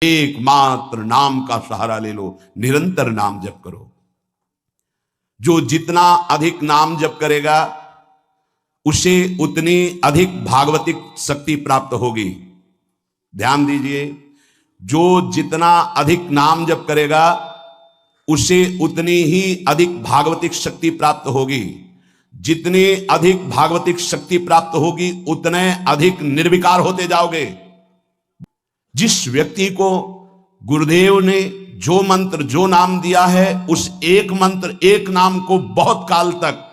एकमात्र नाम का सहारा ले लो, निरंतर नाम जप करो। जो जितना अधिक नाम जप करेगा उसे उतनी अधिक भागवतिक शक्ति प्राप्त होगी। ध्यान दीजिए, जो जितना अधिक नाम जप करेगा उसे उतनी ही अधिक भागवतिक शक्ति प्राप्त होगी। जितनी अधिक भागवतिक शक्ति प्राप्त होगी उतने अधिक निर्विकार होते जाओगे। जिस व्यक्ति को गुरुदेव ने जो मंत्र जो नाम दिया है, उस एक मंत्र एक नाम को बहुत काल तक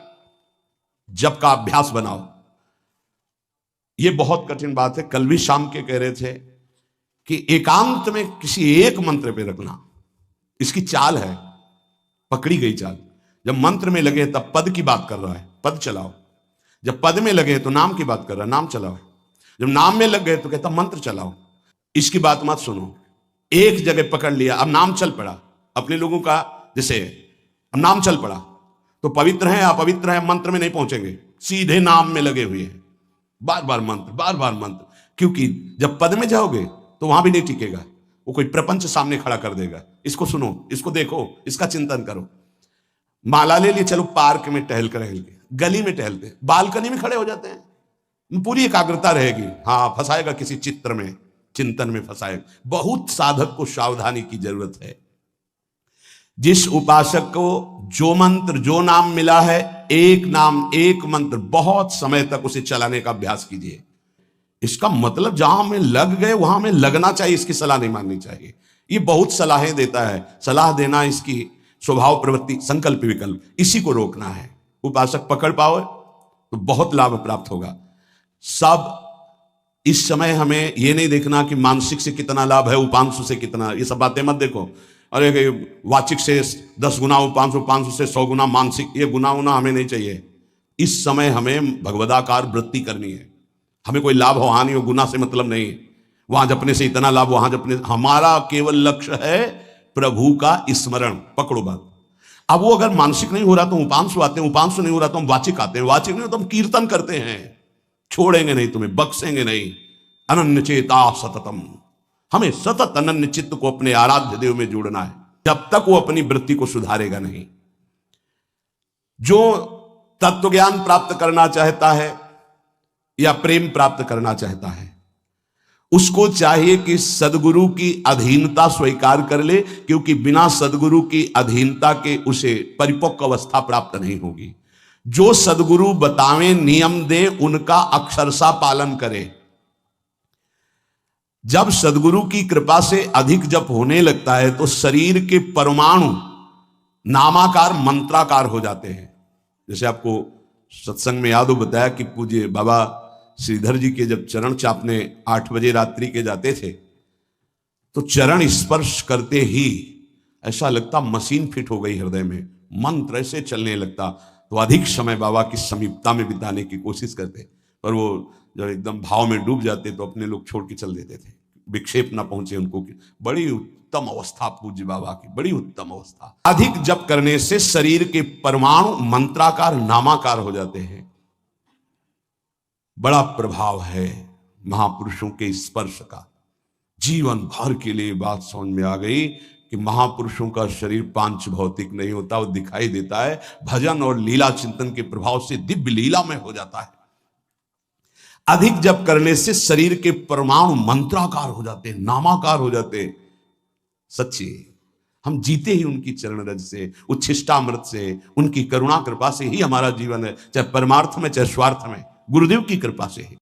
जप का अभ्यास बनाओ। यह बहुत कठिन बात है। कल भी शाम के कह रहे थे कि एकांत में किसी एक मंत्र पे रखना, इसकी चाल है, पकड़ी गई चाल। जब मंत्र में लगे तब पद की बात कर रहा है, पद चलाओ। जब पद में लगे तो नाम की बात कर रहा है, नाम चलाओ। जब नाम में लग गए तो कहता मंत्र चलाओ। इसकी बात मत सुनो। एक जगह पकड़ लिया, अब नाम चल पड़ा। अपने लोगों का जैसे अब नाम चल पड़ा तो पवित्र है अपवित्र है मंत्र में नहीं पहुंचेंगे, सीधे नाम में लगे हुए हैं। बार बार मंत्र, क्योंकि जब पद में जाओगे तो वहां भी नहीं टिकेगा। वो कोई प्रपंच सामने खड़ा कर देगा। इसको सुनो, इसको देखो, इसका चिंतन करो। माला ले लिए, चलो पार्क में टहल कर गली में टहलते, बालकनी में खड़े हो जाते हैं, पूरी एकाग्रता रहेगी। हाँ, फंसाएगा किसी चित्र में, चिंतन में फंसाएगा। बहुत साधक को सावधानी की जरूरत है। जिस उपासक को जो मंत्र जो नाम मिला है, एक नाम एक मंत्र बहुत समय तक उसे चलाने का अभ्यास कीजिए। इसका मतलब जहां में लग गए वहां में लगना चाहिए, इसकी सलाह नहीं माननी चाहिए। ये बहुत सलाहें देता है, सलाह देना इसकी स्वभाव प्रवृत्ति संकल्प विकल्प, इसी को रोकना है। उपासक पकड़ पाओ तो बहुत लाभ प्राप्त होगा। सब इस समय हमें यह नहीं देखना कि मानसिक से कितना लाभ है, उपांशु से कितना, ये सब बातें मत देखो। अरे वाचिक से 10 गुना उपांशु, उपांशु से 100 गुना मानसिक, ये गुना उना हमें नहीं चाहिए। इस समय हमें भगवदाकार वृत्ति करनी है। हमें कोई लाभ हो हानि हो, गुना से मतलब नहीं। वहां जपने से इतना लाभ, वहां जपने, हमारा केवल लक्ष्य है प्रभु का स्मरण। पकड़ो बात। अब वो अगर मानसिक नहीं हो रहा तो उपांशु आते हैं, उपांशु नहीं हो रहा तो हम वाचिक आते हैं, वाचिक नहीं हो तो हम कीर्तन करते हैं। छोड़ेंगे नहीं, तुम्हें बख्शेंगे नहीं। अनन्य चेता सततम, हमें सतत अनन्य चित्त को अपने आराध्य देव में जोड़ना है, जब तक वो अपनी वृत्ति को सुधारेगा नहीं। जो तत्व ज्ञान प्राप्त करना चाहता है या प्रेम प्राप्त करना चाहता है, उसको चाहिए कि सदगुरु की अधीनता स्वीकार कर ले, क्योंकि बिना सदगुरु की अधीनता के उसे परिपक्व अवस्था प्राप्त नहीं होगी। जो सदगुरु बतावें, नियम दे, उनका अक्षरशः पालन करे। जब सदगुरु की कृपा से अधिक जप होने लगता है तो शरीर के परमाणु नामाकार मंत्राकार हो जाते हैं। जैसे आपको सत्संग में याद हो बताया कि पूज्य बाबा श्रीधर जी के जब चरण चापने 8 बजे रात्रि के जाते थे तो चरण स्पर्श करते ही ऐसा लगता मशीन फिट हो गई हृदय में, मंत्र ऐसे चलने लगता। तो अधिक समय बाबा की समीपता में बिताने की कोशिश करते, पर वो जब एकदम भाव में डूब जाते तो अपने लोग छोड़ के चल देते थे, विक्षेप ना पहुंचे उनको। बड़ी उत्तम अवस्था पूज्य बाबा की, बड़ी उत्तम अवस्था। अधिक जप करने से शरीर के परमाणु मंत्राकार नामाकार हो जाते हैं। बड़ा प्रभाव है महापुरुषों के स्पर्श का। जीवन भर के लिए बात समझ में आ गई कि महापुरुषों का शरीर पांच भौतिक नहीं होता, वो दिखाई देता है भजन और लीला चिंतन के प्रभाव से दिव्य लीला में हो जाता है। अधिक जप करने से शरीर के परमाणु मंत्राकार हो जाते हैं, नामाकार हो जाते हैं। सच्ची हम जीते ही उनकी चरण रज से, उच्छिष्टामृत से, उनकी करुणा कृपा से ही हमारा जीवन है, चाहे परमार्थ में चाहे स्वार्थ में, गुरुदेव की कृपा से ही।